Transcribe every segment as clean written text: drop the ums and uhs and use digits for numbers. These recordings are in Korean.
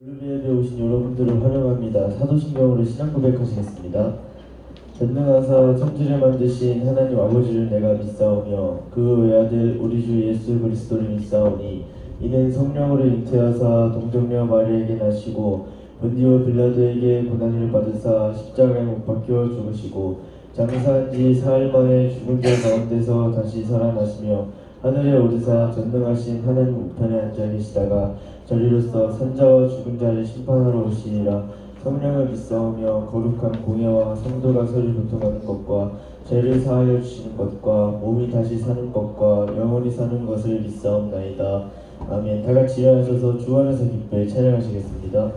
올림피아에 오신 여러분들을 환영합니다. 사도신경으로 신앙 고백하시겠습니다. 전능하사 천지를 만드신 하나님 아버지를 내가 믿사오며 그 외아들 우리 주 예수 그리스도를 믿사오니 이는 성령으로 잉태하사 동정녀 마리아에게 나시고 본디오 빌라도에게 고난을 받으사 십자가에 못 박혀 죽으시고 장사한 지 사흘 만에 죽은 자 가운데서 다시 살아나시며 하늘에 오르사 전능하신 하나님 우편에 앉아 계시다가 저리로서 산자와 죽은 자를 심판하러 오시리라. 성령을 믿사오며 거룩한 공예와 성도가 서로 교통하는 것과 죄를 사하여 주시는 것과 몸이 다시 사는 것과 영원히 사는 것을 믿사옵나이다. 아멘. 다같이 일어나셔서 주 안에서 기쁘게 찬양하시겠습니다.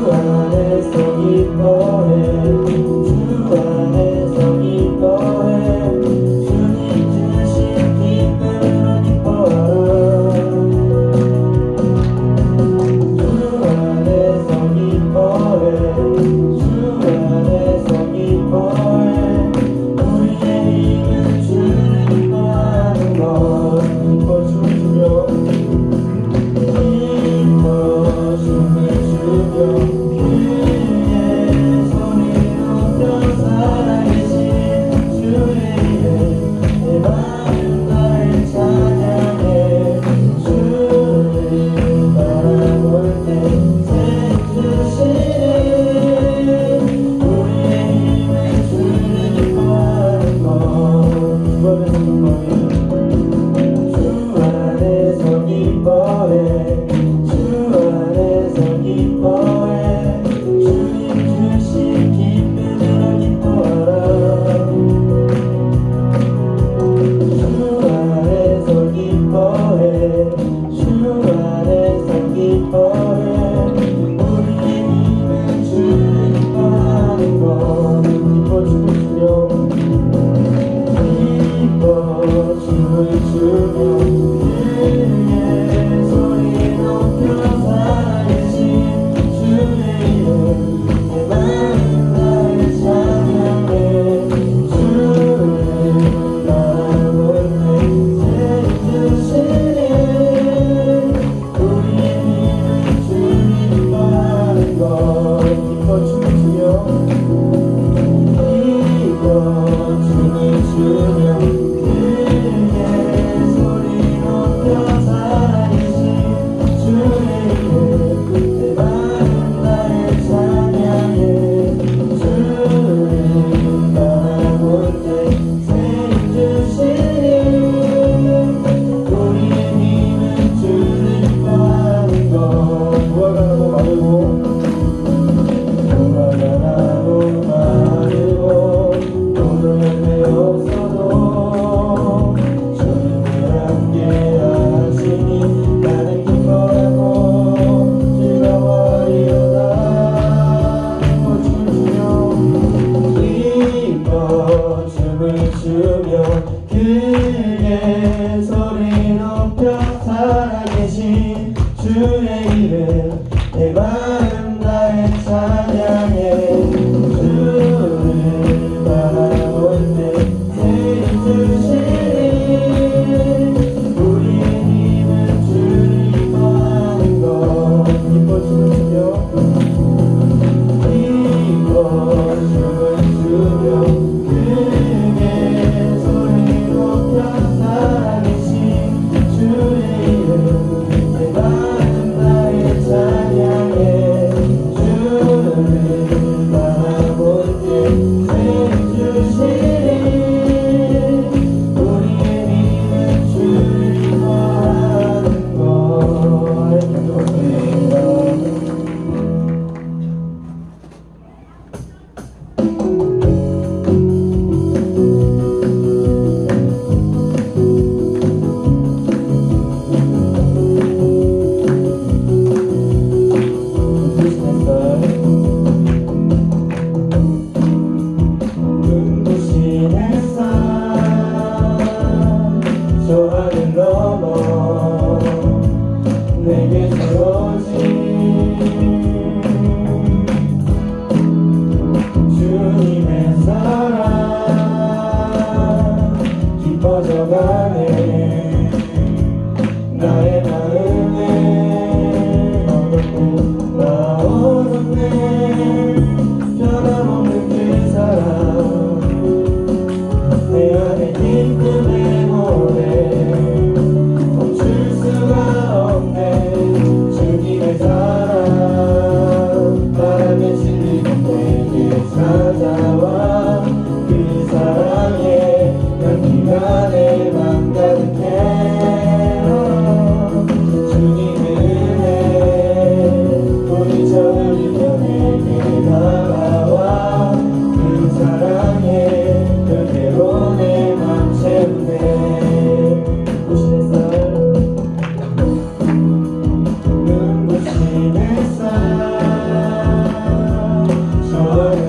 주 안에서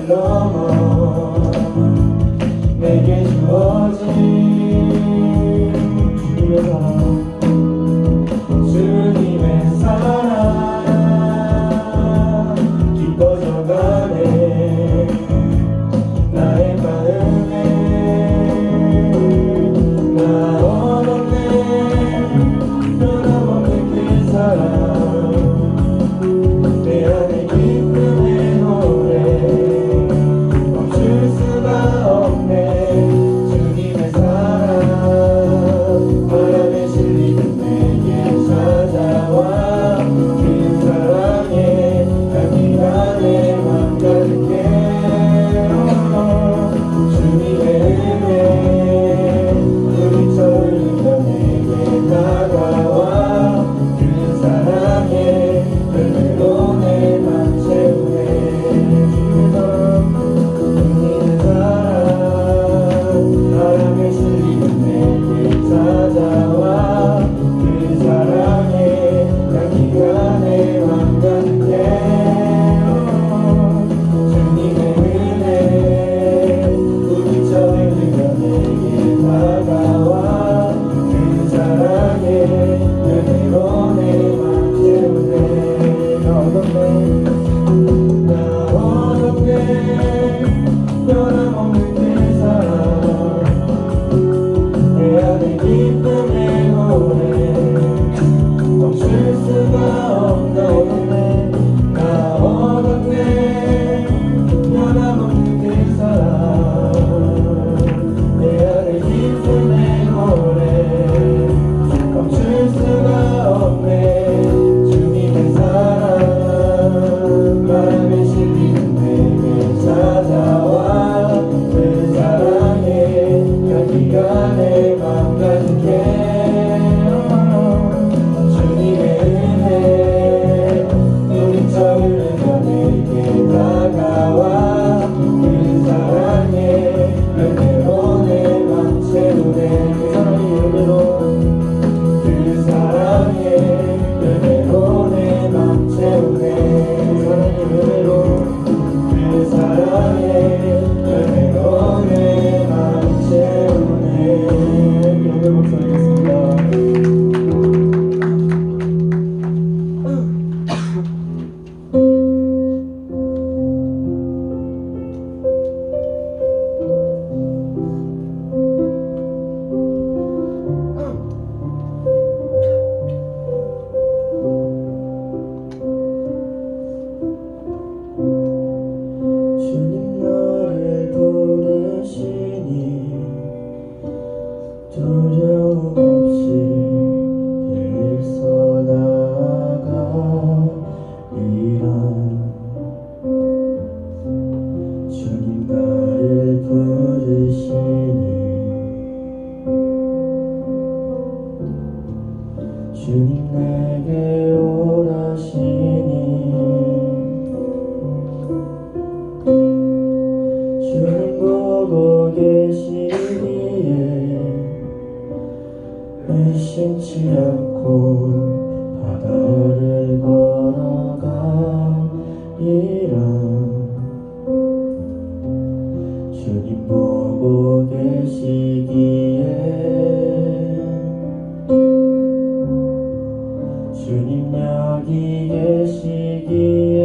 넘어 내게 주어진 주님의 사랑 깊어져가네 나의 마음에 나 얻었네 변함없는 그 사랑 내 안에 기쁨의 노래 멈출 수가 없네 주님의 사랑 바람에 실리는 내게 찾아와 그 사랑에 향기가 내 맘 가득해 주님의 은혜 물처럼 흘러 내게 다가와 그 사랑에 열매로 내 맘 채우네 주님의 사랑 바람에 실리는 내게 찾아와 그 사랑에 향기가 내 맘 가득해 주님의 은혜 물처럼 흘러 내게 다가와 그 사랑에 열매로 내 맘 채우네 나 얻었네 변함없는 그 사랑 내 안에 기쁨의 노래 멈출 수가 없네 나 얻었네 변함없는 그 사랑 내 안에 기쁨의 노래 멈출 수가 없네 주님의 사랑 바람에 실리는 내게 찾아와 그 사랑에 향기가 내 맘 가득해 주님의 은혜 물처럼 흘러 내게 다가와 그 사랑에 열매로 내 맘 채우네 사랑의 열매로 그 사랑에 열매로 내 맘 채우네 사랑의 열매로 그 사랑에 열매로 내 맘 채우네 열매 목소리겠습니다. 주님 나를 부르시니 두려움 없이 들서 나아가리라 주님 나를 부르시니 주님 내게 오라시니 주님 보고 계시기에 의심치 않고 바다를 걸어가리라 주님 보고 계시기에 주님 여기 계시기에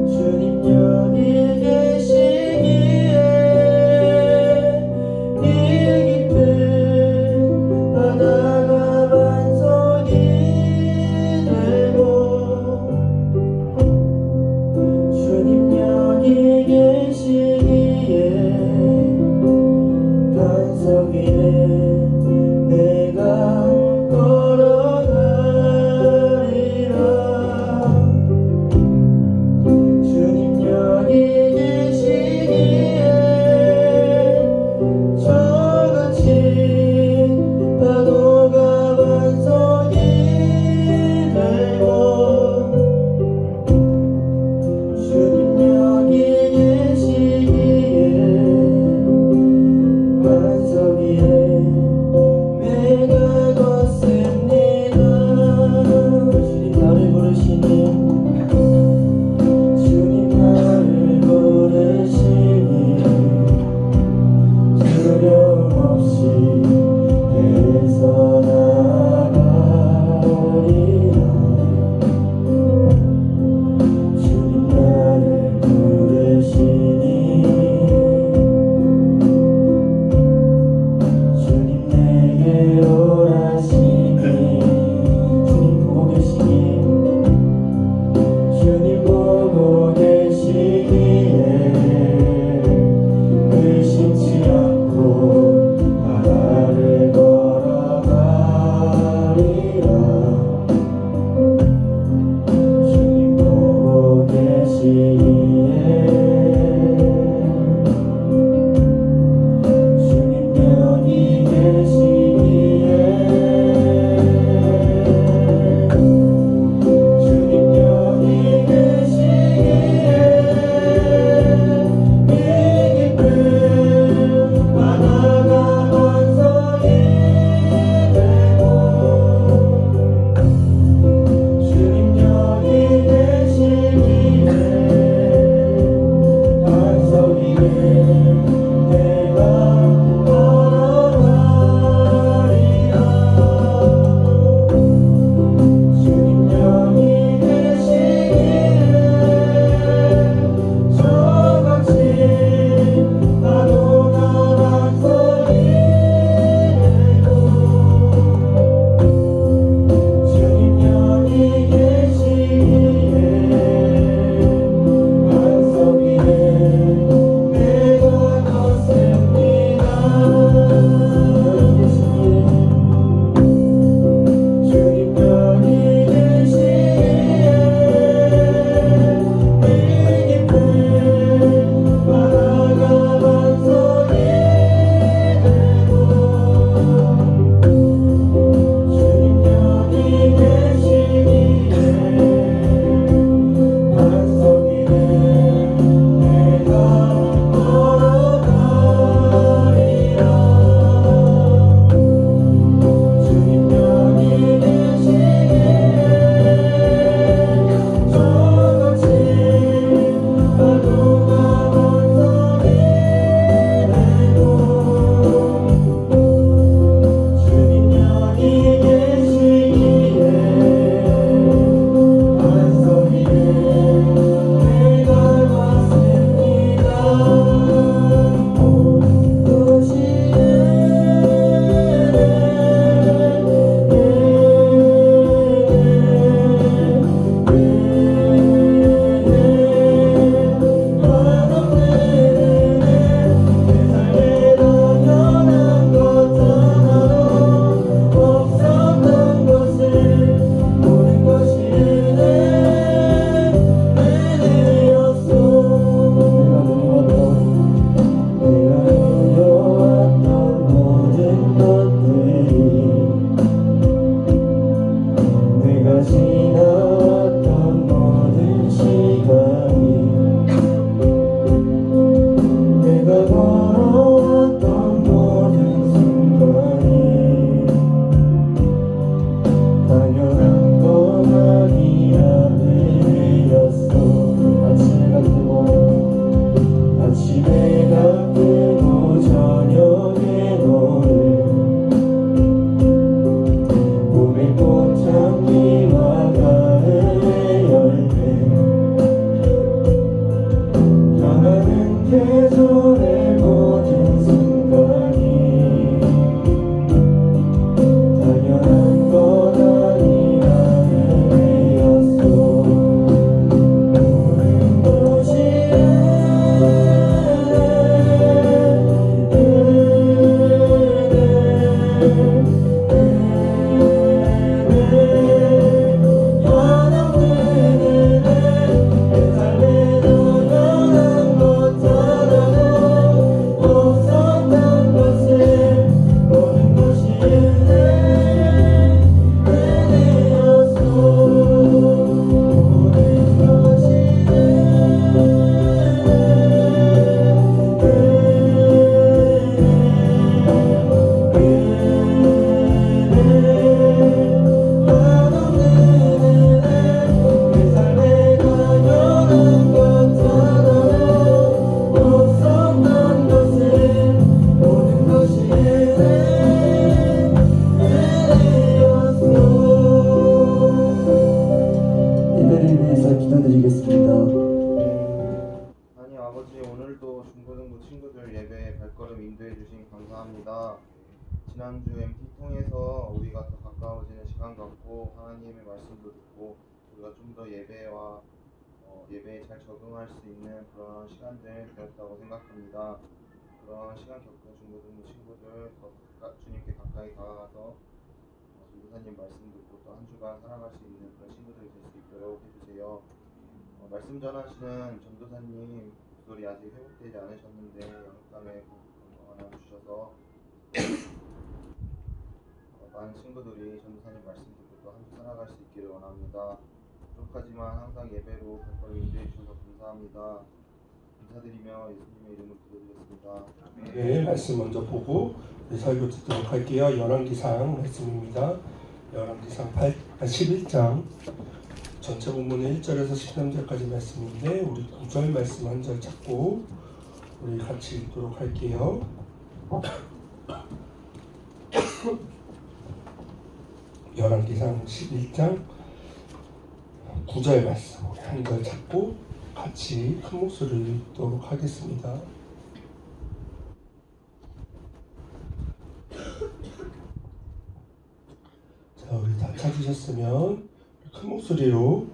주님 여기 계시기에 이 깊은 바다가 반석이 되고 말씀드리겠습니다. 하나님 아버지, 오늘도 중고등부 친구들 예배에 발걸음 인도해 주신 감사합니다. 지난주 MT 통해서 우리가 더 가까워지는 시간 같고 하나님의 말씀도 듣고 우리가 좀 더 예배에 잘 적응할 수 있는 그런 시간들 되었다고 생각합니다. 그런 시간 겪은 중고등부 친구들 더 주님께 가까이 다가가서 전도사님 말씀 듣고 또 한 주간 살아갈 수 있는 그런 친구들이 될 수 있도록 해주세요. 말씀 전하시는 전도사님 목소리 아직 회복되지 않으셨는데 영감에 건강 하나 주셔서 많은 친구들이 전도사님 말씀 듣고 또 한 주 살아갈 수 있기를 원합니다. 부족하지만 항상 예배로 발걸음 인도해 주셔서 감사합니다. 감사드리며 예수님의 이름으로 기도드렸습니다. 네, 말씀 먼저 보고 설교 듣도록 할게요. 열왕기상 말씀입니다. 열왕기상 11장 전체 본문의 1절에서 13절까지 말씀인데 우리 9절 말씀 한 절 찾고 우리 같이 읽도록 할게요. 열왕기상 11장 9절 말씀 우리 한 절 찾고 같이 큰 목소리로 읽도록 하겠습니다. 자, 우리 다 찾으셨으면 큰 목소리로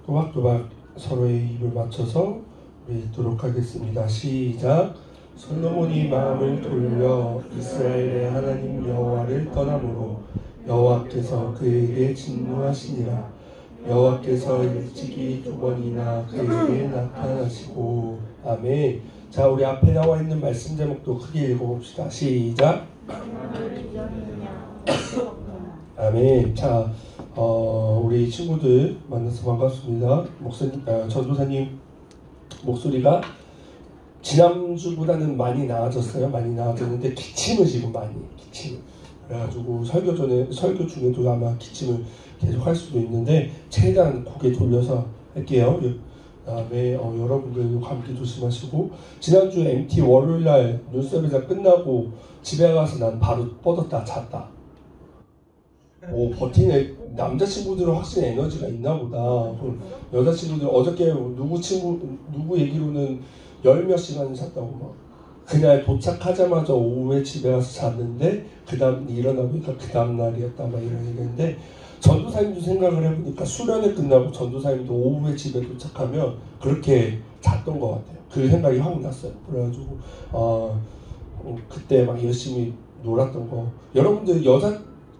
또박또박 서로의 입을 맞춰서 우리 읽도록 하겠습니다. 시작. 솔로몬이 마음을 돌려 이스라엘의 하나님 여호와를 떠남으로 여호와께서 그에게 진노하시니라. 여호와께서 일찍이 2번이나 그에게 나타나시고. 아멘. 자, 우리 앞에 나와 있는 말씀 제목도 크게 읽어봅시다. 시작. 아멘. 자, 우리 친구들 만나서 반갑습니다. 목사님, 전도사님 목소리가 지난주보다는 많이 나아졌어요. 많이 나아졌는데 기침을 지금 많이 기침. 그래가지고 설교 중에도 아마 기침을 계속 할 수도 있는데 최대한 고개 돌려서 할게요. 그다음에 여러분들도 감기 조심하시고 지난주 MT 월요일날 눈썰이가 끝나고 집에 가서 난 바로 뻗었다 잤다. 오, 버티네. 남자친구들은 확실히 에너지가 있나 보다. 여자친구들 어저께 누구 얘기로는 10몇 시간을 잤다고 막. 그날 도착하자마자 오후에 집에 가서 잤는데 그 다음 일어나보니까 그 다음 날이었다 막 이런 얘기인데 전도사님도 생각을 해보니까 수련회 끝나고 전도사님도 오후에 집에 도착하면 그렇게 잤던 것 같아요. 그 생각이 확 났어요. 그래가지고 그때 막 열심히 놀았던 거. 여러분들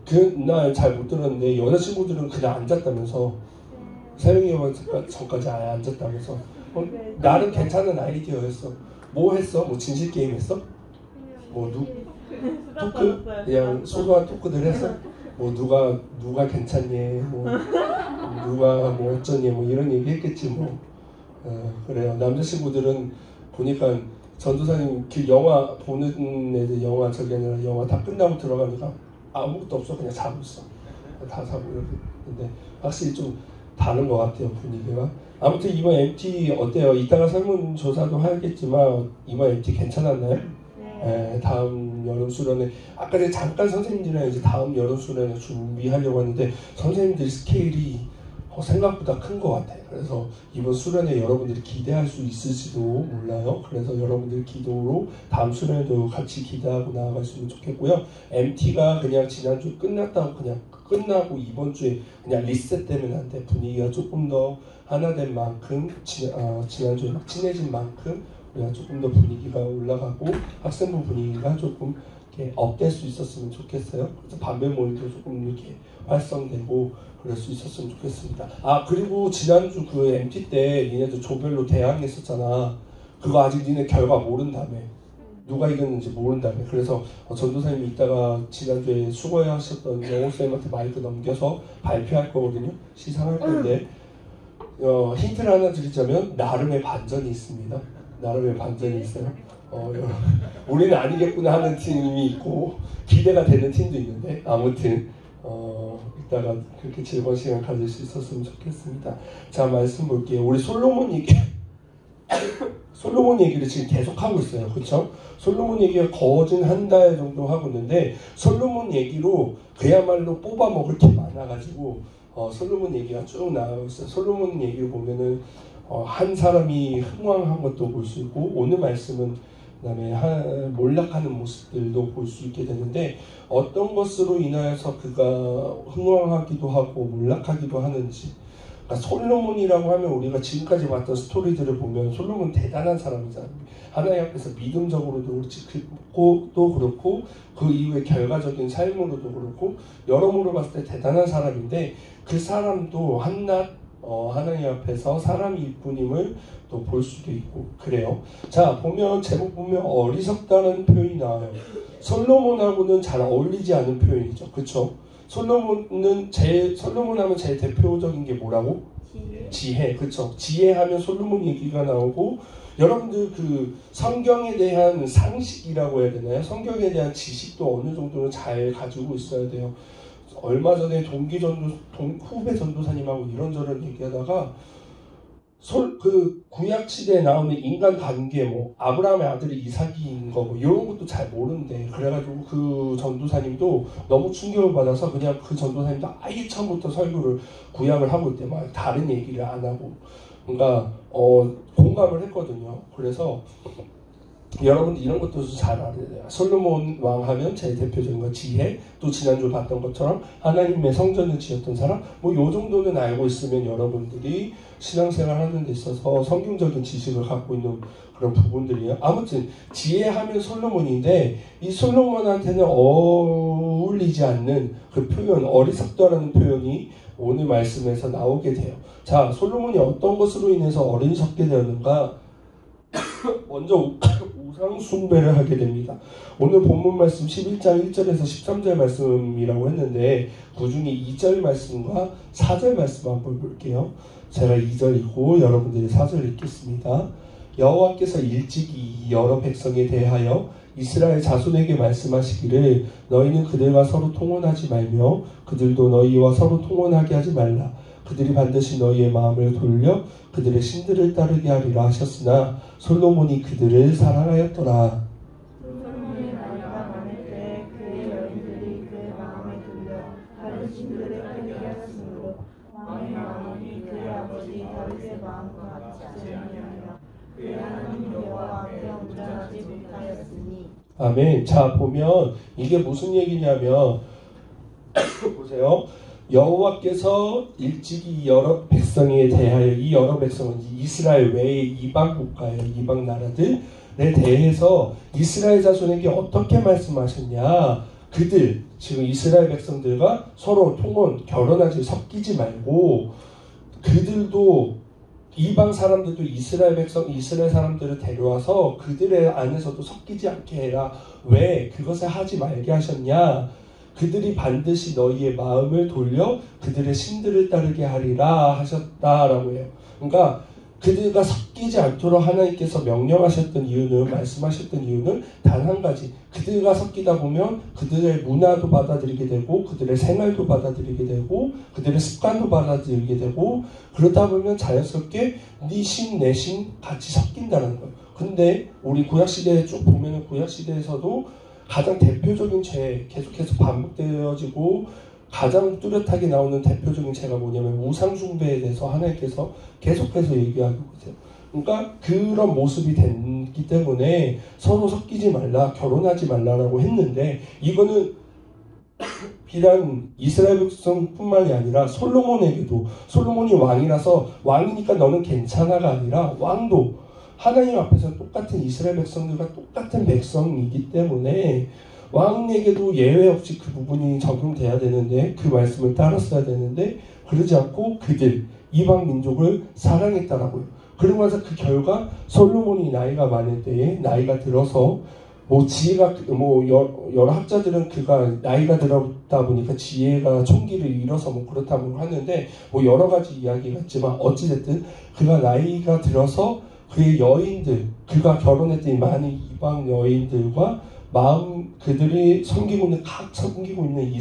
그날 잘 못 들었는데 여자친구들은 그냥 안 잤다면서 새벽에 전까지 아예 안 잤다면서 나름 괜찮은 아이디어였어. 뭐 했어? 뭐 진실 게임 했어? 뭐 토크? 그냥 소소한 토크들 했어? 뭐 누가 괜찮니? 뭐 누가 뭐 어쩌니? 뭐 이런 얘기 했겠지 뭐. 그래요. 남자친구들은 보니까 전도사님 그 영화 보는 애들 영화 다 끝나고 들어가니까 아무것도 없어. 그냥 자고 있어. 다 자고 이러는데 확실히 좀 다른 것 같아요. 분위기가. 아무튼 이번 MT 어때요? 이따가 설문조사도 하겠지만 이번 MT 괜찮았나요? 네. 다음 여름 수련회 아까 전에 잠깐 선생님들이랑 이제 다음 여름 수련회 준비하려고 하는데 선생님들 스케일이 생각보다 큰 것 같아요. 그래서 이번 수련회 여러분들이 기대할 수 있을지도 몰라요. 그래서 여러분들 기도로 다음 수련회도 같이 기대하고 나아갔으면 좋겠고요. MT가 그냥 지난주 끝났다고 그냥 끝나고 이번 주에 그냥 리셋되면 안 돼. 분위기가 조금 더 하나 된 만큼 지난주에 막 친해진 만큼 우리가 조금 더 분위기가 올라가고 학생부 분위기가 조금 이렇게 업될 수 있었으면 좋겠어요. 그래서 반배 모임도 조금 이렇게 활성되고 그럴 수 있었으면 좋겠습니다. 그리고 지난주 그 MT 때 니네들 조별로 대항했었잖아. 그거 아직 니네 결과 모른다며. 누가 이겼는지 모른다며. 그래서 전도사님이 이따가 지난주에 수고하셨던 영호쌤한테 마이크 넘겨서 발표할 거거든요. 시상할 건데 힌트를 하나 드리자면 나름의 반전이 있습니다. 나름의 반전이 있어요. 우리는 아니겠구나 하는 팀이 있고 기대가 되는 팀도 있는데 아무튼 이따가 그렇게 즐거운 시간 가질 수 있었으면 좋겠습니다. 자, 말씀 볼게요. 우리 솔로몬 얘기를 지금 계속 하고 있어요. 그렇죠? 솔로몬 얘기가 거진 한 달 정도 하고 있는데 솔로몬 얘기로 그야말로 뽑아 먹을 게 많아가지고 솔로몬 얘기가 쭉 나오고 있어요. 솔로몬 얘기를 보면은 한 사람이 흥왕한 것도 볼 수 있고 오늘 말씀은 그다음에 몰락하는 모습들도 볼 수 있게 되는데 어떤 것으로 인하여서 그가 흥왕하기도 하고 몰락하기도 하는지 그러니까 솔로몬이라고 하면 우리가 지금까지 봤던 스토리들을 보면 솔로몬 대단한 사람이잖아요. 하나님 앞에서 믿음적으로도 그렇지 또 그렇고 그 이후에 결과적인 삶으로도 그렇고 여러모로 봤을 때 대단한 사람인데 그 사람도 한낱 하나님 앞에서 사람일 뿐임을 또 볼 수도 있고 그래요. 자 보면 제목 보면 어리석다는 표현이 나와요. 솔로몬하고는 잘 어울리지 않은 표현이죠. 그렇죠? 솔로몬하면 제일 대표적인 게 뭐라고? 지혜. 그렇죠? 지혜하면 솔로몬 얘기가 나오고 여러분들 그 성경에 대한 상식이라고 해야 되나요? 성경에 대한 지식도 어느 정도는 잘 가지고 있어야 돼요. 얼마 전에 후배 전도사님하고 이런저런 얘기하다가 그 구약 시대에 나오는 인간 관계 뭐 아브라함의 아들이 이삭인 거 뭐 이런 것도 잘 모르는데 그래가지고 그 전도사님도 너무 충격을 받아서 그냥 그 전도사님도 아예 처음부터 설교를 구약을 하고 있대. 막 다른 얘기를 안 하고 그러니까 공감을 했거든요. 그래서 여러분들 이런 것도 잘 알아야 돼요. 솔로몬 왕 하면 제일 대표적인 건 지혜, 또 지난주 봤던 것처럼 하나님의 성전을 지었던 사람, 뭐 요 정도는 알고 있으면 여러분들이 신앙생활 하는 데 있어서 성경적인 지식을 갖고 있는 그런 부분들이에요. 아무튼 지혜하면 솔로몬인데 이 솔로몬한테는 어울리지 않는 그 표현, 어리석다라는 표현이 오늘 말씀에서 나오게 돼요. 자, 솔로몬이 어떤 것으로 인해서 어리석게 되었는가? 먼저 우상 숭배를 하게 됩니다. 오늘 본문 말씀 11장 1절에서 13절 말씀이라고 했는데 그 중에 2절 말씀과 4절 말씀 한번 볼게요. 제가 2절 읽고 여러분들이 4절 읽겠습니다. 여호와께서 일찍이 여러 백성에 대하여 이스라엘 자손에게 말씀하시기를 너희는 그들과 서로 통혼하지 말며 그들도 너희와 서로 통혼하게 하지 말라. 그들이 반드시 너희의 마음을 돌려 그들의 신들을 따르게 하리라 하셨으나 솔로몬이 그들을 사랑하였더라. 솔로몬의 나이가 많을 때 그의 여인들이 그의 마음에 돌려 다른 신들을 따르게 하였으므로 왕의 마음이 그의 아버지 다윗의 마음과 같지 아니하여 그의 하나님 여호와 앞에 온전하지 못하였으니. 아멘. 자 보면 이게 무슨 얘기냐면 보세요. 여호와께서 일찍이 여러 백성에 대하여 이 여러 백성은 이스라엘 외의 이방 국가예요. 이방 나라들에 대해서 이스라엘 자손에게 어떻게 말씀하셨냐. 그들 지금 이스라엘 백성들과 서로 통혼 결혼하지 섞이지 말고 그들도 이방 사람들도 이스라엘 사람들을 데려와서 그들의 안에서도 섞이지 않게 해라. 왜 그것을 하지 말게 하셨냐. 그들이 반드시 너희의 마음을 돌려 그들의 신들을 따르게 하리라 하셨다라고 해요. 그러니까 그들과 섞이지 않도록 하나님께서 명령하셨던 이유는 말씀하셨던 이유는 단 한 가지. 그들과 섞이다 보면 그들의 문화도 받아들이게 되고 그들의 생활도 받아들이게 되고 그들의 습관도 받아들이게 되고 그러다 보면 자연스럽게 네 신 내 신 같이 섞인다는 거예요. 근데 우리 구약시대에 쭉 보면은 구약시대에서도 가장 대표적인 죄 계속해서 반복되어지고 가장 뚜렷하게 나오는 대표적인 죄가 뭐냐면 우상숭배에 대해서 하나님께서 계속해서 얘기하고 계세요. 그러니까 그런 모습이 됐기 때문에 서로 섞이지 말라, 결혼하지 말라라고 했는데 이거는 비단 이스라엘 백성뿐만이 아니라 솔로몬에게도 솔로몬이 왕이라서 왕이니까 너는 괜찮아가 아니라 왕도 하나님 앞에서 똑같은 이스라엘 백성들과 똑같은 백성이기 때문에 왕에게도 예외 없이 그 부분이 적용돼야 되는데 그 말씀을 따랐어야 되는데 그러지 않고 그들 이방 민족을 사랑했다라고요. 그러고 나서 그 결과 솔로몬이 나이가 많을 때에 나이가 들어서 뭐 지혜가 뭐 여러 학자들은 그가 나이가 들었다 보니까 지혜가 총기를 잃어서 뭐 그렇다고 하는데 뭐 여러 가지 이야기가 있지만 어찌됐든 그가 나이가 들어서 그의 여인들, 그가 결혼했던 많은 이방 여인들과 그들이 섬기고 있는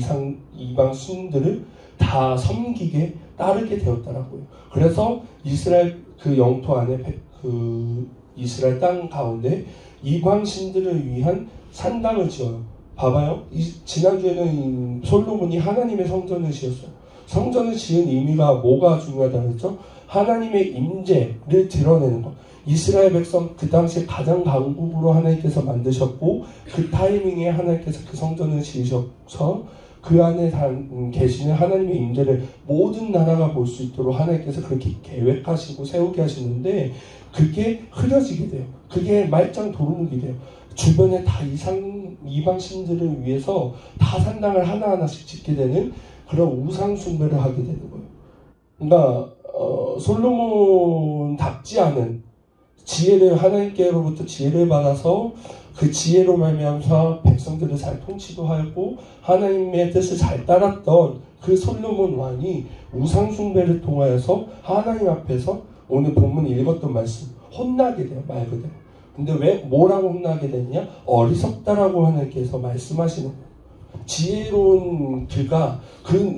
이방 신들을 다 섬기게 따르게 되었더라고요. 그래서 이스라엘 그 영토 안에 그 이스라엘 땅 가운데 이방 신들을 위한 산당을 지어요. 봐봐요. 지난주에는 솔로몬이 하나님의 성전을 지었어요. 성전을 지은 의미가 뭐가 중요하다고 했죠? 하나님의 임재를 드러내는 것. 이스라엘 백성 그 당시에 가장 강국으로 하나님께서 만드셨고 그 타이밍에 하나님께서 그 성전을 지으셔서 그 안에 계시는 하나님의 임재를 모든 나라가 볼 수 있도록 하나님께서 그렇게 계획하시고 세우게 하시는데 그게 흐려지게 돼요. 그게 말짱 도루묵이 돼요. 주변에 다 이방 신들을 위해서 다 산당을 하나하나씩 짓게 되는 그런 우상 숭배를 하게 되는 거예요. 그러니까 솔로몬답지 않은 지혜를 하나님께로부터 지혜를 받아서 그 지혜로 말미암아 백성들을 잘 통치도 하고 하나님의 뜻을 잘 따랐던 그 솔로몬 왕이 우상 숭배를 통하여서 하나님 앞에서 오늘 본문 읽었던 말씀 혼나게 돼요. 말 그대로. 근데 왜 뭐라고 혼나게 됐냐? 어리석다라고 하나님께서 말씀하시는 거예요. 지혜로운 그가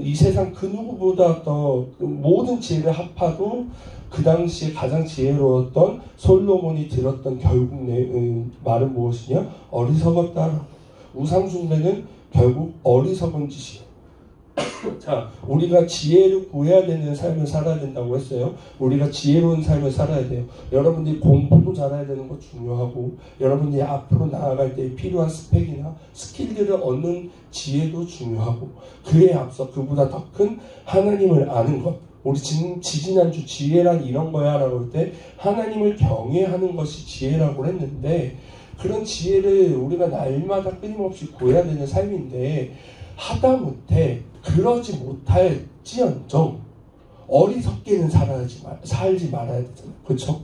이 세상 그 누구보다 더 모든 지혜를 합하도 그 당시에 가장 지혜로웠던 솔로몬이 들었던 결국 말은 무엇이냐? 어리석었다. 우상숭배는 결국 어리석은 짓이에요. 자, 우리가 지혜를 구해야 되는 삶을 살아야 된다고 했어요. 우리가 지혜로운 삶을 살아야 돼요. 여러분들이 공부도 잘해야 되는 거 중요하고 여러분들이 앞으로 나아갈 때 필요한 스펙이나 스킬들을 얻는 지혜도 중요하고 그에 앞서 그보다 더 큰 하나님을 아는 것. 우리 지지난주 지혜란 이런 거야 라고 할 때 하나님을 경외하는 것이 지혜라고 했는데 그런 지혜를 우리가 날마다 끊임없이 구해야 되는 삶인데 하다못해 그러지 못할지언정 어리석게는 살지 말아야 되잖아요. 그렇죠?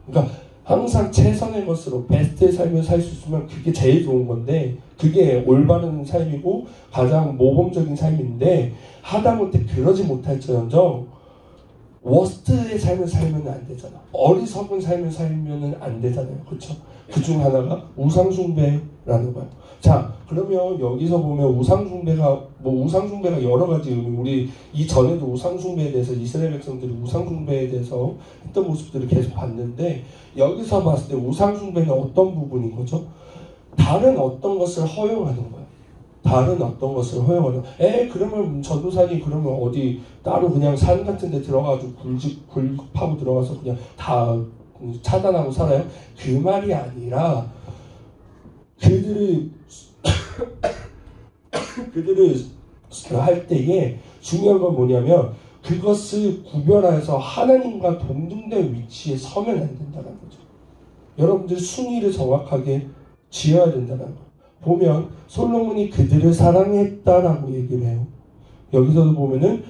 그러니까 항상 최선의 것으로 베스트의 삶을 살 수 있으면 그게 제일 좋은 건데 그게 올바른 삶이고 가장 모범적인 삶인데 하다못해 그러지 못할지언정 워스트의 삶을 살면 안 되잖아. 어리석은 삶을 살면 안 되잖아요. 그렇죠? 그중 하나가 우상숭배라는 거예요. 자, 그러면 여기서 보면 우상숭배가 여러 가지 우리 이전에도 우상숭배에 대해서 이스라엘 백성들이 우상숭배에 대해서 했던 모습들을 계속 봤는데 여기서 봤을 때 우상숭배는 어떤 부분인 거죠? 다른 어떤 것을 허용하는 거예요. 다른 어떤 것을 허용하는 그러면 전도사님 그러면 어디 따로 그냥 산 같은 데 들어가가지고 굴파고 들어가서 그냥 다 차단하고 살아요? 그 말이 아니라 그들을 할 때에 중요한 건 뭐냐면 그것을 구별하여서 하나님과 동등된 위치에 서면 안 된다는 거죠. 여러분들 순위를 정확하게 지어야 된다는 거. 보면 솔로몬이 그들을 사랑했다라고 얘기를 해요. 여기서도 보면은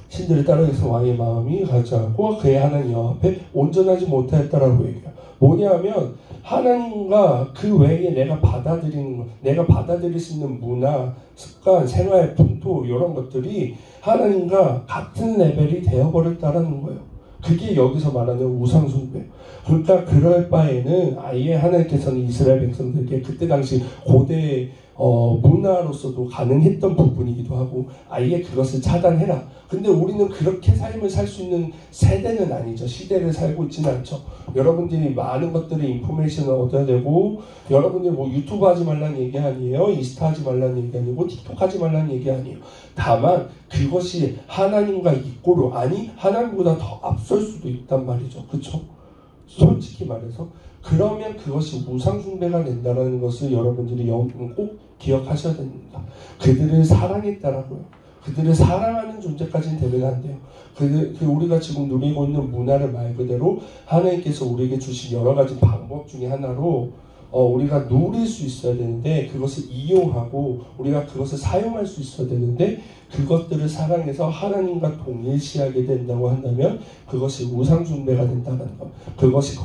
신들을 따르기서 왕의 마음이 가지 않고 그의 하나님 여호와 앞에 온전하지 못하였다라고 얘기해요. 뭐냐면 하나님과 그 외에 내가 받아들일 수 있는 문화, 습관, 생활, 풍토 이런 것들이 하나님과 같은 레벨이 되어버렸다라는 거예요. 그게 여기서 말하는 우상숭배. 그러니까 그럴 바에는 아예 하나님께서는 이스라엘 백성들에게 그때 당시 고대 문화로서도 가능했던 부분이기도 하고 아예 그것을 차단해라. 근데 우리는 그렇게 삶을 살 수 있는 세대는 아니죠. 시대를 살고 있지는 않죠. 여러분들이 많은 것들을 인포메이션을 얻어야 되고 여러분들이 뭐 유튜브 하지 말라는 얘기 아니에요. 인스타 하지 말라는 얘기 아니고 틱톡 하지 말라는 얘기 아니에요. 다만 그것이 하나님과 이꼬로 아니 하나님보다 더 앞설 수도 있단 말이죠. 그렇죠? 솔직히 말해서 그러면 그것이 우상숭배가 된다는 것을 여러분들이 꼭 기억하셔야 됩니다. 그들을 사랑했다라고요. 그들을 사랑하는 존재까지는 되면 안 돼요. 우리가 지금 누리고 있는 문화를 말 그대로 하나님께서 우리에게 주신 여러 가지 방법 중에 하나로 우리가 누릴 수 있어야 되는데 그것을 이용하고 우리가 그것을 사용할 수 있어야 되는데 그것들을 사랑해서 하나님과 동일시하게 된다고 한다면 그것이 우상숭배가 된다는 것. 그것이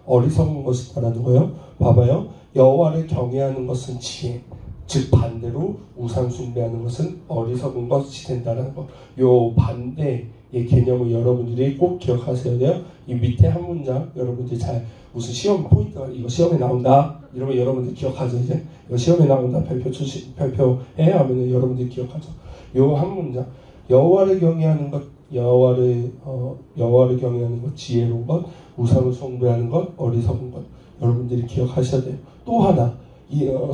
어리석은 것이다라는 거예요. 봐봐요. 여호와를 경외하는 것은 지혜. 즉 반대로 우상숭배하는 것은 어리석은 것이 된다는 것. 요 반대의 개념을 여러분들이 꼭 기억하셔야 돼요. 이 밑에 한 문장 여러분들이 잘 무슨 시험 포인트가 이거 시험에 나온다 이러면 여러분들 기억하죠. 이제 이거 시험에 나온다 발표해 하면은 여러분들이 기억하죠. 요 한 문장 여호와를 경외하는 것 여호와를 경외하는 것 지혜로운 것 우상을 숭배하는 것 어리석은 것 여러분들이 기억하셔야 돼요. 또 하나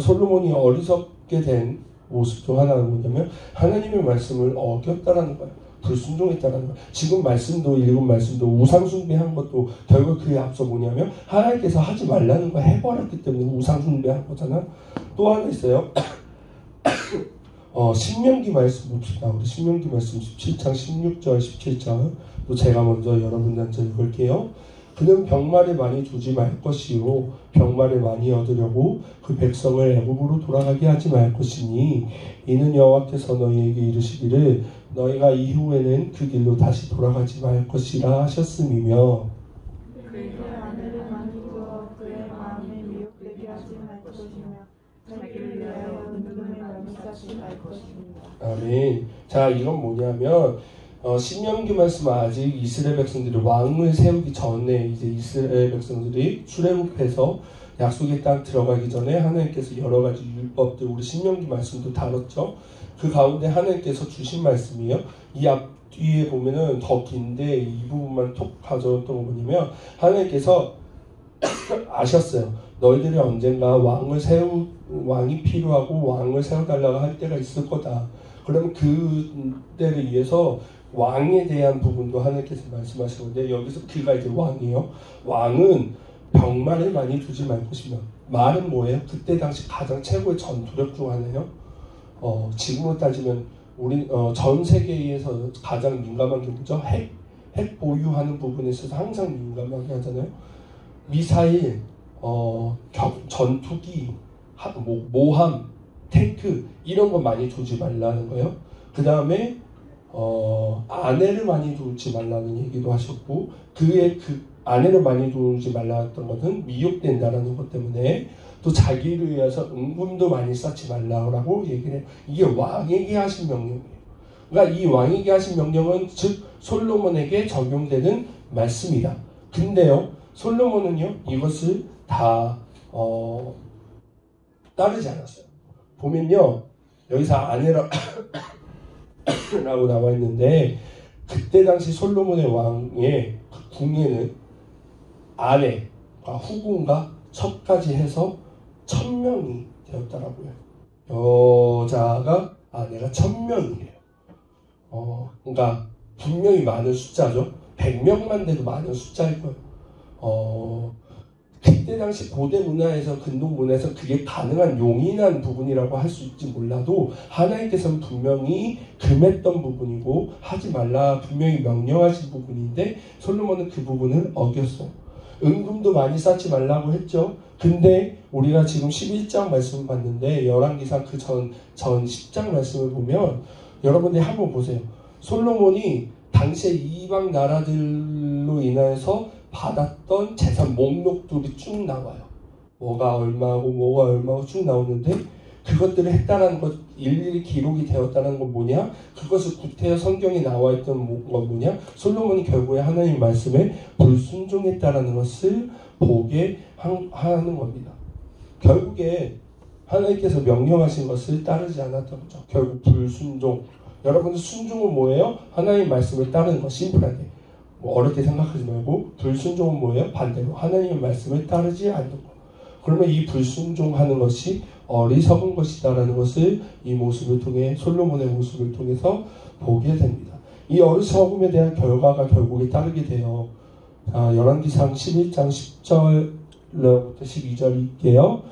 솔로몬이 어리석게 된 모습 중 하나는 뭐냐면 하나님의 말씀을 어겼다라는 거예요. 불순종했다라는 거예요. 지금 말씀도 읽은 말씀도 우상숭배한 것도 결국 그에 앞서 뭐냐면 하나님께서 하지 말라는 거 해버렸기 때문에 우상숭배한 거잖아. 또 하나 있어요. 신명기 말씀 봅시다. 우리 신명기 말씀 17장 16절 17절 또 제가 먼저 여러분들한테 읽을게요. 그는 병마를 많이 두지 말 것이요 병마를 많이 얻으려고 그 백성을 애굽으로 돌아가게 하지 말 것이니 이는 여호와께서 너희에게 이르시기를 너희가 이후에는 그 길로 다시 돌아가지 말 것이라 하셨음이며 그의 아내를 많이 두어 그의 마음에 미혹되게 하지 말 것이며 자기를 위하여 은금을 많이 쌓지 말 것입니다. 아멘. 자, 이건 뭐냐면 신명기 말씀은 아직 이스라엘 백성들이 왕을 세우기 전에 이제 이스라엘 백성들이 출애굽해서 약속의 땅 들어가기 전에 하나님께서 여러 가지 율법들 우리 신명기 말씀도 다뤘죠. 그 가운데 하나님께서 주신 말씀이에요. 이 앞 뒤에 보면은 더 긴데 이 부분만 톡 가져왔던 거 뭐냐면 하나님께서 아셨어요. 너희들이 언젠가 왕이 필요하고 왕을 세워달라고 할 때가 있을 거다. 그러면 그 때를 위해서 왕에 대한 부분도 하나님께서 말씀하시는데 여기서 그가 이제 왕이에요. 왕은 병마를 많이 두지 말 것이며 말은 뭐예요? 그때 당시 가장 최고의 전투력 중 하나예요. 지금으로 따지면 우리 전 세계에서 가장 민감한 게 뭐죠? 핵 보유하는 부분에 있어서 항상 민감하게 하잖아요. 미사일, 전투기, 모함, 탱크 이런 거 많이 두지 말라는 거예요. 그 다음에 아내를 많이 두지 말라는 얘기도 하셨고 그 아내를 많이 두지 말라던 것은 미혹된다라는 것 때문에 또 자기를 위해서 은금도 많이 쌓지 말라고 얘기를 해요. 이게 왕에게 하신 명령이에요. 그러니까 이 왕에게 하신 명령은 즉 솔로몬에게 적용되는 말씀이다. 근데요 솔로몬은요 이것을 다 따르지 않았어요. 보면요 여기서 아내라고 나와 있는데 그때 당시 솔로몬의 왕의 궁에는 아내가 후궁과 첩까지 해서 1000명이 되었더라고요. 여자가 아내가 1000명이에요. 그러니까 분명히 많은 숫자죠. 100명만 돼도 많은 숫자일 거예요. 그때 당시 고대 문화에서 근동 문화에서 그게 가능한 용인한 부분이라고 할 수 있지 몰라도 하나님께서는 분명히 금했던 부분이고 하지 말라 분명히 명령하신 부분인데 솔로몬은 그 부분을 어겼어요. 은금도 많이 쌓지 말라고 했죠. 근데 우리가 지금 11장 말씀을 봤는데 열왕기상 그 전 10장 말씀을 보면 여러분들이 한번 보세요. 솔로몬이 당시에 이방 나라들로 인하여서 받았던 재산 목록들이 쭉 나와요. 뭐가 얼마고 쭉 나오는데 그것들을 했다는 것 일일이 기록이 되었다는 건 뭐냐? 그것을 구태여 성경에 나와 있던 건 뭐냐? 솔로몬이 결국에 하나님 말씀에 불순종했다는 것을 보게 하는 겁니다. 결국에 하나님께서 명령하신 것을 따르지 않았던 거죠. 결국 불순종. 여러분들 순종은 뭐예요? 하나님 말씀을 따르는 거 심플하게. 어렵게 생각하지 말고 불순종은 뭐예요? 반대로 하나님의 말씀을 따르지 않는 거. 그러면 이 불순종하는 것이 어리석은 것이다라는 것을 이 모습을 통해 솔로몬의 모습을 통해서 보게 됩니다. 이 어리석음에 대한 결과가 결국에 따르게 돼요. 열왕기상 11장 10절부터 12절일게요.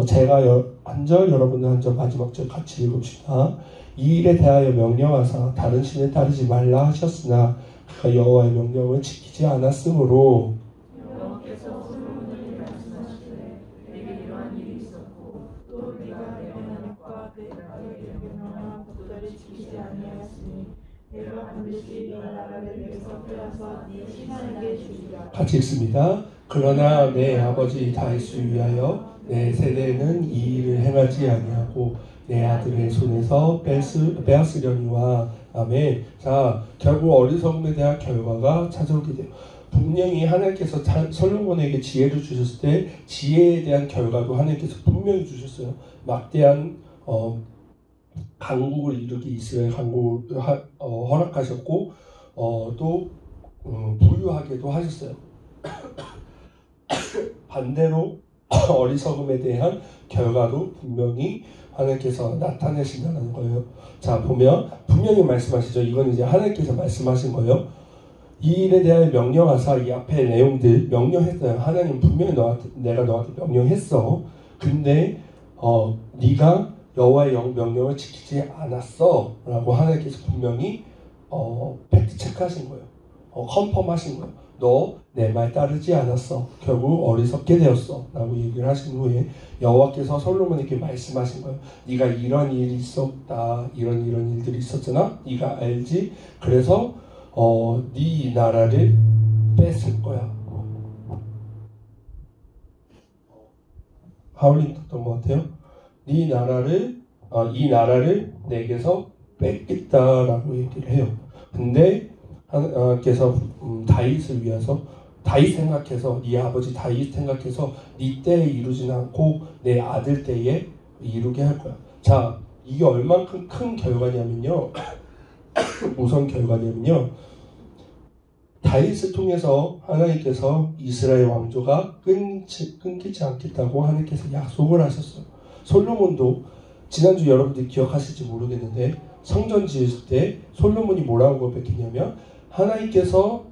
제가 한 절, 여러분은 한 절, 마지막 절 같이 읽읍시다. 이 일에 대하여 명령하사 다른 신에 따르지 말라 하셨으나 그가 여호와의 명령을 지키지 않았으므로 여호와께서 솔로몬에게 말씀하시되 내게 이러한 일이 있었고 또 네가 내 명령과 내게 명령한 법도를 지키지 아니하였으니 내가 반드시 이 나라를 내게서 빼앗아 네 신하에게 주리라. 같이 읽습니다. 그러나 내 아버지 다윗을 위하여 내 세대는 이 일을 행하지 아니하고 내 아들의 손에서 빼앗으려니와. 아멘. 자, 결국 어리석음에 대한 결과가 찾아오게 돼요. 분명히 하나님께서 솔로몬에게 지혜를 주셨을 때 지혜에 대한 결과도 하나님께서 분명히 주셨어요. 막대한 강국을 이루기 이스라엘 강국을 허락하셨고 또 부유하게도 하셨어요. 반대로 어리석음에 대한 결과도 분명히 하나님께서 나타내신다는 거예요. 자, 보면 분명히 말씀하시죠. 이건 이제 하나님께서 말씀하신 거예요. 이 일에 대하여 명령하사, 이 앞에 내용들 명령했어요. 하나님 분명히 내가 너한테 명령했어. 근데 네가 여호와의 명령을 지키지 않았어 라고 하나님께서 분명히 팩트 체크하신 거예요. 컨펌하신 거예요. 너 내 말 따르지 않았어. 결국 어리석게 되었어 라고 얘기를 하신 후에 여호와께서 솔로몬에게 말씀하신 거예요. 네가 이런 일이 있었다. 이런 일들이 있었잖아. 네가 알지? 그래서 네 나라를 뺏을 거야. 하울링 떴던 것 같아요. 네 나라를 이 나라를 내게서 뺏겠다라고 얘기를 해요. 근데 하나님께서 다윗을 위해서 다윗 생각해서 네 아버지 다윗 생각해서 네 때에 이루진 않고 내 아들 때에 이루게 할 거야. 자, 이게 얼만큼 큰 결과냐면요. 무슨 결과냐면요. 다윗을 통해서 하나님께서 이스라엘 왕조가 끊기지 않겠다고 하나님께서 약속을 하셨어요. 솔로몬도 지난주 여러분들이 기억하실지 모르겠는데 성전 지을 때 솔로몬이 뭐라고 고백했냐면 하나님께서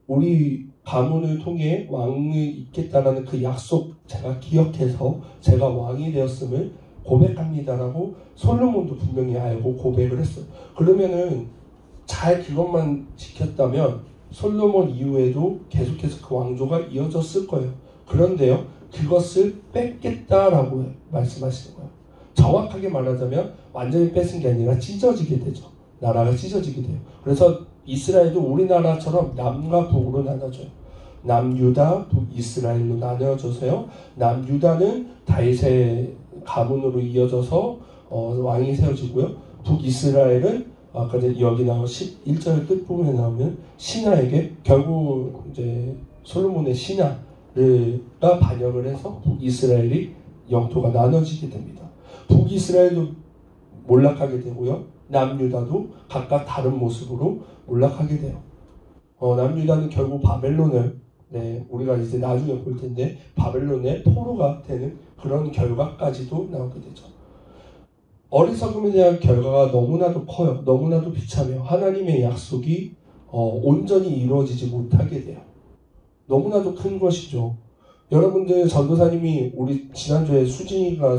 우리 가문을 통해 왕이 있겠다라는 그 약속 제가 기억해서 제가 왕이 되었음을 고백합니다라고 솔로몬도 분명히 알고 고백을 했어요. 그러면은 잘 그것만 지켰다면 솔로몬 이후에도 계속해서 그 왕조가 이어졌을 거예요. 그런데요, 그것을 뺏겠다라고 말씀하시는 거예요. 정확하게 말하자면 완전히 뺏은 게 아니라 찢어지게 되죠. 나라가 찢어지게 돼요. 그래서 이스라엘도 우리나라처럼 남과 북으로 나눠져요. 남유다, 북이스라엘로 나눠져서요. 남유다는 다윗의 가문으로 이어져서 왕이 세워지고요. 북이스라엘은 아까 여기 나온 11절 끝부분에 나오면 신하에게 결국 이제 솔로몬의 신하가 반역을 해서 북이스라엘이 영토가 나눠지게 됩니다. 북이스라엘도 몰락하게 되고요. 남유다도 각각 다른 모습으로 몰락하게 돼요. 남유다는 결국 바벨론을 우리가 이제 나중에 볼 텐데 바벨론의 포로가 되는 그런 결과까지도 나오게 되죠. 어리석음에 대한 결과가 너무나도 커요. 너무나도 비참해요. 하나님의 약속이 온전히 이루어지지 못하게 돼요. 너무나도 큰 것이죠. 여러분들 전도사님이 우리 지난주에 수진이가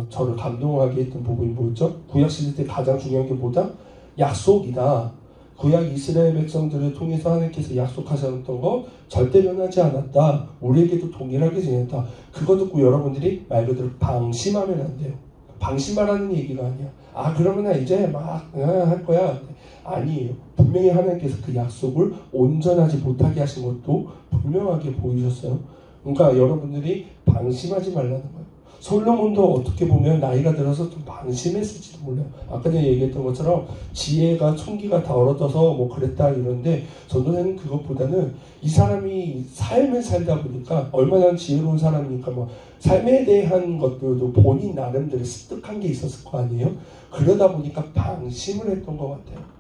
저를 감동하게 했던 부분이 뭐였죠? 구약시대 때 가장 중요한 게 뭐다? 약속이다. 구약 이스라엘 백성들을 통해서 하나님께서 약속하셨던 거 절대 변하지 않았다. 우리에게도 동일하게 지냈다. 그거 듣고 여러분들이 말 그대로 방심하면 안 돼요. 방심하라는 얘기가 아니야. 그러면 나 이제 막 할 거야. 아니에요. 분명히 하나님께서 그 약속을 온전하지 못하게 하신 것도 분명하게 보이셨어요. 그러니까 여러분들이 방심하지 말라는 거예요. 솔로몬도 어떻게 보면 나이가 들어서 좀 방심했을지도 몰라요. 아까 전에 얘기했던 것처럼 지혜가 총기가 다 얼어져서 뭐 그랬다 이런데 전도사님 그것보다는 이 사람이 삶을 살다 보니까 얼마나 지혜로운 사람이니까 뭐 삶에 대한 것들도 본인 나름대로 습득한 게 있었을 거 아니에요. 그러다 보니까 방심을 했던 것 같아요.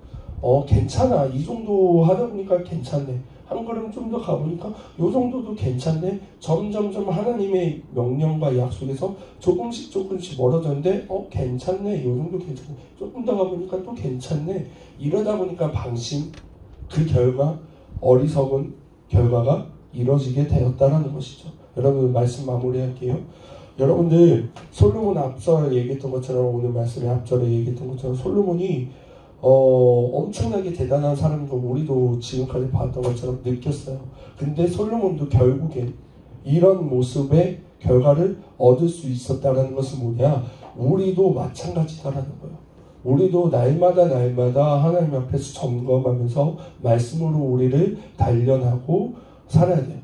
괜찮아. 이 정도 하다 보니까 괜찮네. 한 걸음 좀 더 가보니까 요 정도도 괜찮네. 점점점 하나님의 명령과 약속에서 조금씩 멀어졌는데 괜찮네. 요 정도 괜찮네. 조금 더 가보니까 또 괜찮네. 이러다 보니까 방심, 그 결과 어리석은 결과가 이루어지게 되었다라는 것이죠. 여러분 말씀 마무리할게요. 여러분들 솔로몬 앞서 얘기했던 것처럼 오늘 말씀의 앞절에 얘기했던 것처럼 솔로몬이 엄청나게 대단한 사람인 걸 우리도 지금까지 봤던 것처럼 느꼈어요. 근데 솔로몬도 결국엔 이런 모습의 결과를 얻을 수 있었다는 것은 뭐냐? 우리도 마찬가지다라는 거예요. 우리도 날마다 하나님 앞에서 점검하면서 말씀으로 우리를 단련하고 살아야 돼요.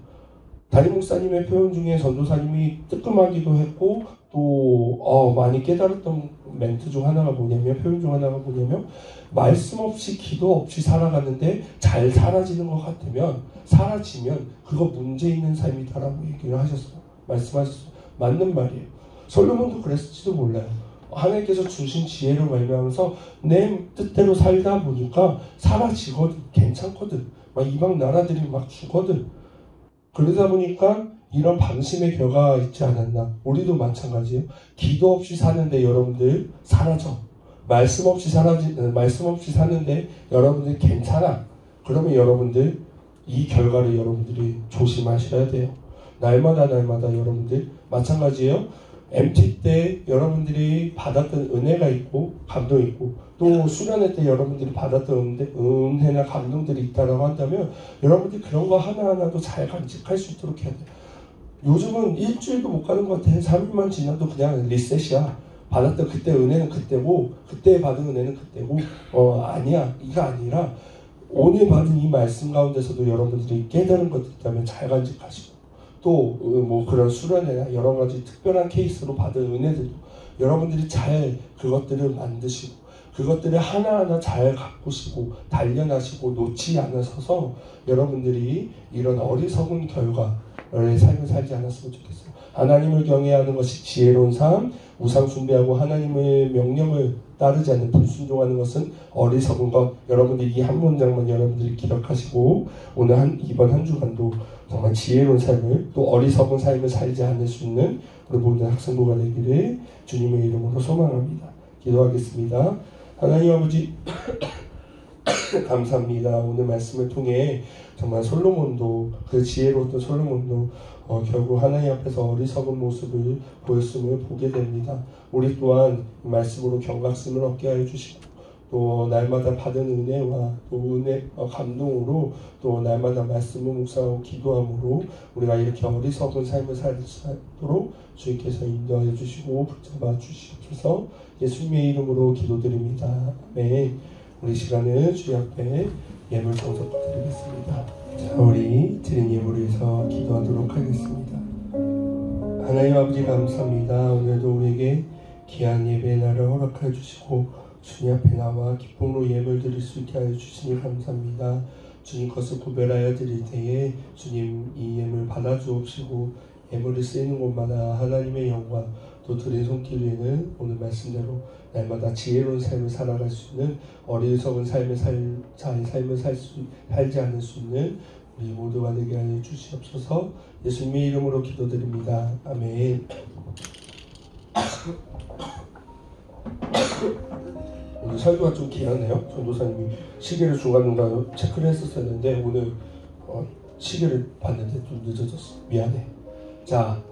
담임 목사님의 표현 중에 전도사님이 뜨끔하기도 했고 또 많이 깨달았던 멘트 중 하나가 뭐냐면 표현 중 하나가 뭐냐면 말씀 없이 기도 없이 살아가는데 잘 사라지는 것 같으면 사라지면 그거 문제 있는 삶이다라고 얘기를 하셨어요. 말씀하셨어요. 맞는 말이에요. 솔로몬도 그랬을지도 몰라요. 하나님께서 주신 지혜를 말미암아서 내 뜻대로 살다 보니까 사라지거든. 괜찮거든. 막 이방 나라들이 막 죽거든. 그러다 보니까 이런 방심의 결과가 있지 않았나. 우리도 마찬가지예요. 기도 없이 사는데 여러분들 사라져. 말씀 없이 사는데 여러분들 괜찮아. 그러면 여러분들 이 결과를 여러분들이 조심하셔야 돼요. 날마다 여러분들 마찬가지예요. MT 때 여러분들이 받았던 은혜가 있고 감동이 있고 또 수련회 때 여러분들이 받았던 은혜나 감동들이 있다고 한다면 여러분들이 그런 거 하나하나도 잘 간직할 수 있도록 해야 돼요. 요즘은 일주일도 못 가는 것 같아. 3일만 지나도 그냥 리셋이야. 받았던 그때 은혜는 그때고 그때 받은 은혜는 그때고 아니야. 이거 아니라 오늘 받은 이 말씀 가운데서도 여러분들이 깨달은 것들 있다면 잘 간직하시고 또 뭐 그런 수련회나 여러 가지 특별한 케이스로 받은 은혜들도 여러분들이 잘 그것들을 만드시고 그것들을 하나하나 잘 가꾸시고 단련하시고 놓지 않으셔서 여러분들이 이런 어리석은 결과의 삶을 살지 않았으면 좋겠어요. 하나님을 경외하는 것이 지혜로운 삶, 우상 숭배하고 하나님의 명령을 따르지 않는 불순종하는 것은 어리석은 것. 여러분들이 이 한 문장만 여러분들이 기억하시고 오늘 이번 한 주간도 정말 지혜로운 삶을 또 어리석은 삶을 살지 않을 수 있는 우리 모든 학생부가 되기를 주님의 이름으로 소망합니다. 기도하겠습니다. 하나님 아버지 감사합니다. 오늘 말씀을 통해 정말 솔로몬도 그 지혜로웠던 솔로몬도 결국 하나님 앞에서 어리석은 모습을 보였음을 보게 됩니다. 우리 또한 말씀으로 경각심을 얻게 하여 주시고 또 날마다 받은 은혜와 또 감동으로 또 날마다 말씀을 묵상하고 기도함으로 우리가 이렇게 어리석은 삶을 살도록 주님께서 인도하여 주시고 붙잡아 주시옵소서. 예수님의 이름으로 기도드립니다. 아멘. 우리 시간은 주님 앞에 예물 정석 드리겠습니다. 자, 우리 드린 예물을 위해서 기도하도록 하겠습니다. 하나님 아버지 감사합니다. 오늘도 우리에게 귀한 예배의 날을 허락하여 주시고 주님 앞에 나와 기쁨으로 예물 드릴 수 있게 하여 주시니 감사합니다. 주님 것을 구별하여 드릴 때에 주님 이 예물 받아주옵시고 예물이 쓰이는 곳마다 하나님의 영광 또 드린 손길 위에는 오늘 말씀대로 날마다 지혜로운 삶을 살아갈 수 있는 어리석은 삶을 살지 않을 수 있는 우리 모두가 되게 하여 주시옵소서. 예수님의 이름으로 기도드립니다. 아멘. 오늘 설교가 좀 길었네요. 전도사님이 시계를 중간중간 체크를 했었는데 오늘 시계를 봤는데 좀 늦어졌어. 미안해. 자,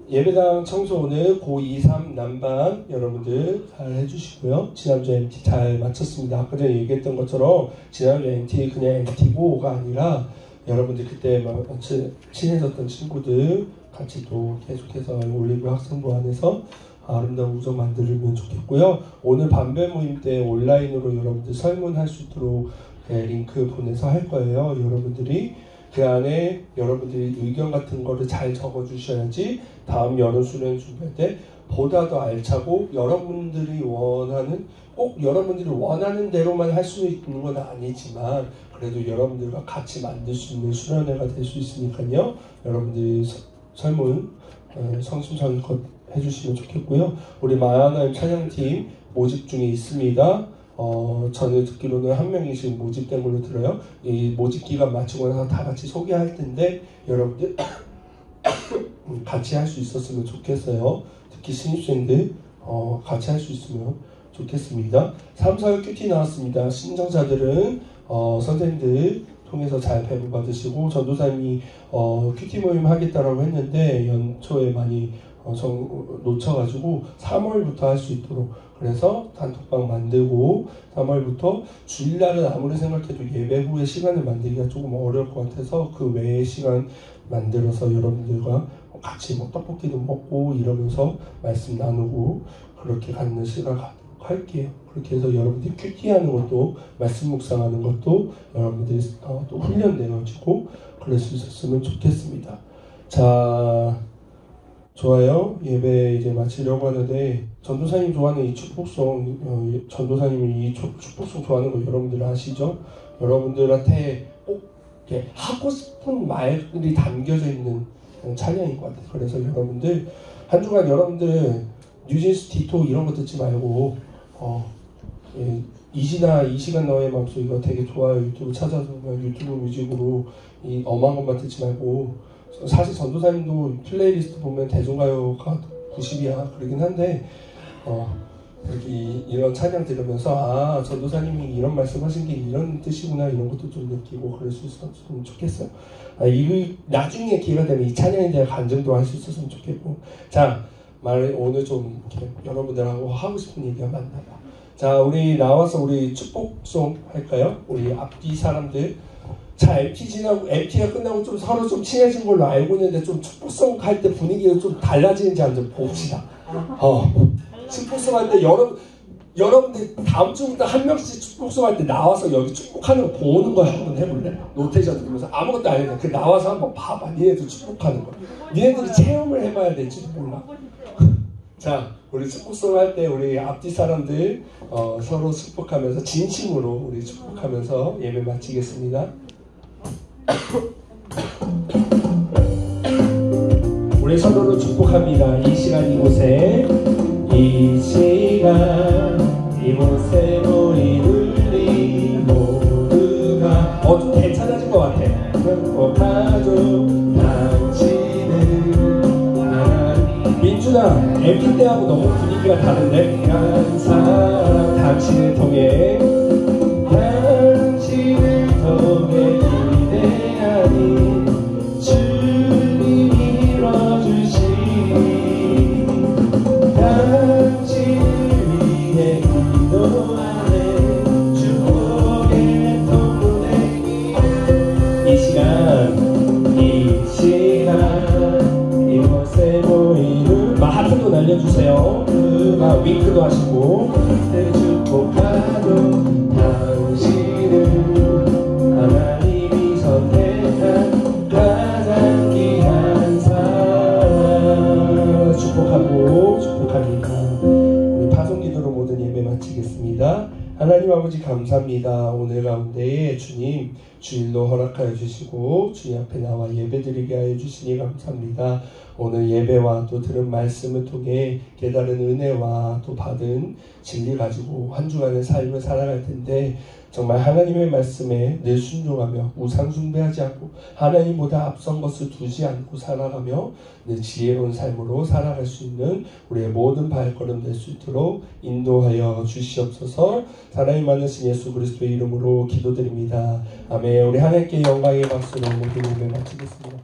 예배당 청소 오늘 고23 남반 여러분들 잘 해주시고요. 지난주 MT 잘 마쳤습니다. 아까 전에 얘기했던 것처럼 지난주 MT 그냥 MT고가 아니라 여러분들 그때 막 친해졌던 친구들 같이 또 계속해서 올리브 학생부 안에서 아름다운 우정 만들면 좋겠고요. 오늘 반별 모임 때 온라인으로 여러분들 설문할 수 있도록 링크 보내서 할 거예요. 여러분들이 그 안에 여러분들이 의견 같은 거를 잘 적어주셔야지 다음 여름 수련 준비할 때 보다 더 알차고 여러분들이 꼭 여러분들이 원하는 대로만 할 수 있는 건 아니지만 그래도 여러분들과 같이 만들 수 있는 수련회가 될 수 있으니까요. 여러분들이 설문 성심성의껏 해주시면 좋겠고요. 우리 마하나임 찬양팀 모집 중에 있습니다. 저는 듣기로는 한 명이 지금 모집된 걸로 들어요. 이 모집 기간 마치고 나서 다 같이 소개할 텐데 여러분들 같이 할 수 있었으면 좋겠어요. 특히 신입생들 같이 할 수 있으면 좋겠습니다. 3, 4월 큐티 나왔습니다. 신청자들은 선생님들 통해서 잘 배부 받으시고 전도사님이 큐티 모임 하겠다라고 했는데 연초에 많이 놓쳐가지고 3월부터 할 수 있도록 그래서 단톡방 만들고 3월부터 주일날은 아무리 생각해도 예배 후에 시간을 만들기가 조금 어려울 것 같아서 그 외에 시간 만들어서 여러분들과 같이 뭐 떡볶이도 먹고 이러면서 말씀 나누고 그렇게 갖는 시간 할게요. 그렇게 해서 여러분들이 큐티하는 것도 말씀 묵상하는 것도 여러분들이 또 훈련 내가지고 그럴 수 있었으면 좋겠습니다. 자, 좋아요. 예배 이제 마치려고 하는데 전도사님 좋아하는 이 축복송 전도사님이 이 축복송 좋아하는 거 여러분들 아시죠? 여러분들한테 꼭 이렇게 하고 싶은 말들이 담겨져 있는 찬양인 것 같아요. 그래서 여러분들 한 주간 여러분들 뉴진스 디토 이런 거 듣지 말고 이진아 이 시간 너의 맘속 이거 되게 좋아요. 유튜브 찾아서 유튜브 뮤직으로 이 엄한 것만 듣지 말고 사실 전도사님도 플레이리스트 보면 대중가요가 90이야 그러긴 한데 이렇게 이런 찬양 들으면서 전도사님이 이런 말씀하신 게 이런 뜻이구나 이런 것도 좀 느끼고 그럴 수 있었으면 좋겠어요. 나중에 기회가 되면 이 찬양에 대한 간증도 할 수 있었으면 좋겠고. 자, 오늘 좀 이렇게 여러분들하고 하고 싶은 얘기가 많나 봐. 자, 우리 나와서 우리 축복송 할까요? 우리 앞뒤 사람들. 자, MT가 끝나고 좀 서로 좀 친해진 걸로 알고 있는데 좀 축복송 할 때 분위기가 좀 달라지는지 한번 봅시다. 축복송 할 때 여러분들 다음 주부터 한 명씩 축복송 할 때 나와서 여기 축복하는 거 보는 거 한번 해볼래? 노테이션 들으면서 아무것도 안 해도 그 나와서 한번 봐봐. 니네들 축복하는 거. 니네들이 체험을 해봐야 될지도 몰라. 자, 우리 축복송 할 때 우리 앞뒤 사람들 서로 축복하면서 진심으로 우리 축복하면서 예배 마치겠습니다. 우리 서로를 축복합니다. 이 시간 이곳에 이곳에 우리 모두가 좀 괜찮아진 것 같아. 가족 당신은 하나님. 민준아, MP 때하고 너무 분위기가 다른데? 한 사람 당신을 통해 기대하니 주님이 이뤄주신 당신을 위해 기도하네. 축복의 통로되기 이 시간 이곳에 모이는 하트도 날려주세요. 윙크도 하시고 축복하죠. 당신을 하나님이 선택한 가장 귀한 사람 축복합니다. 우리 파송기도로 모든 예배 마치겠습니다. 하나님 아버지 감사합니다. 오늘 가운데에 주님 주일로 허락하여 주시고 주님 앞에 나와 예배드리게 하여 주시니 감사합니다. 오늘 예배와 또 들은 말씀을 통해 깨달은 은혜와 또 받은 진리 가지고 한 주간의 삶을 살아갈 텐데 정말 하나님의 말씀에 늘 순종하며 우상 숭배하지 않고 하나님보다 앞선 것을 두지 않고 살아가며 늘 지혜로운 삶으로 살아갈 수 있는 우리의 모든 발걸음 될 수 있도록 인도하여 주시옵소서. 사랑이 많으신 예수 그리스도의 이름으로 기도드립니다. 아멘. 우리 하나님께 영광의 박수로 모든 예배 마치겠습니다.